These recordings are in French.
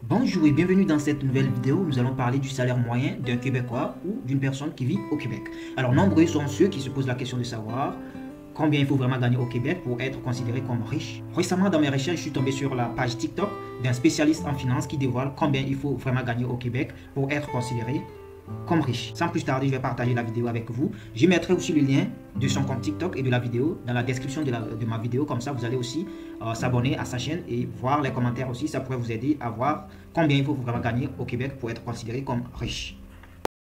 Bonjour et bienvenue dans cette nouvelle vidéo où nous allons parler du salaire moyen d'un Québécois ou d'une personne qui vit au Québec. Alors nombreux sont ceux qui se posent la question de savoir combien il faut vraiment gagner au Québec pour être considéré comme riche. Récemment dans mes recherches, je suis tombé sur la page TikTok d'un spécialiste en finance qui dévoile combien il faut vraiment gagner au Québec pour être considéré comme riche. Sans plus tarder, je vais partager la vidéo avec vous. Je mettrai aussi le lien de son compte TikTok et de la vidéo dans la description de ma vidéo. Comme ça, vous allez aussi s'abonner à sa chaîne et voir les commentaires aussi. Ça pourrait vous aider à voir combien il faut vraiment gagner au Québec pour être considéré comme riche.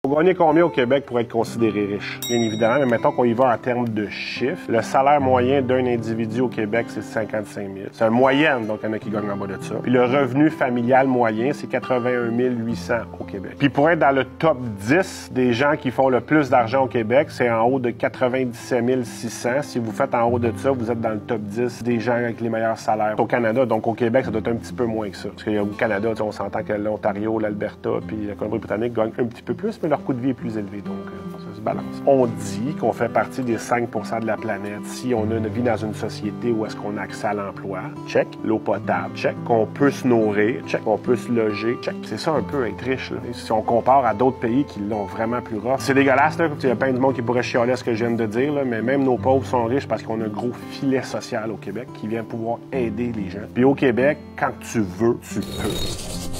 Faut gagner combien au Québec pour être considéré riche? Bien évidemment, mais mettons qu'on y va en termes de chiffres. Le salaire moyen d'un individu au Québec, c'est 55 000. C'est une moyenne, donc il y en a qui gagnent en bas de ça. Puis le revenu familial moyen, c'est 81 800 au Québec. Puis pour être dans le top 10 des gens qui font le plus d'argent au Québec, c'est en haut de 97 600. Si vous faites en haut de ça, vous êtes dans le top 10 des gens avec les meilleurs salaires au Canada. Donc au Québec, ça doit être un petit peu moins que ça. Parce qu'au Canada, on s'entend que l'Ontario, l'Alberta, puis la Colombie-Britannique gagnent un petit peu plus, mais leur coût de vie est plus élevé, donc ça se balance. On dit qu'on fait partie des 5 de la planète si on a une vie dans une société où est-ce qu'on a accès à l'emploi, check, l'eau potable, check, qu'on peut se nourrir, check, qu'on peut se loger, check. C'est ça un peu être riche, là. Si on compare à d'autres pays qui l'ont vraiment plus rough. C'est dégueulasse, là, il y a plein de monde qui pourrait chialer ce que je viens de dire, là, mais même nos pauvres sont riches parce qu'on a un gros filet social au Québec qui vient pouvoir aider les gens. Puis au Québec, quand tu veux, tu peux.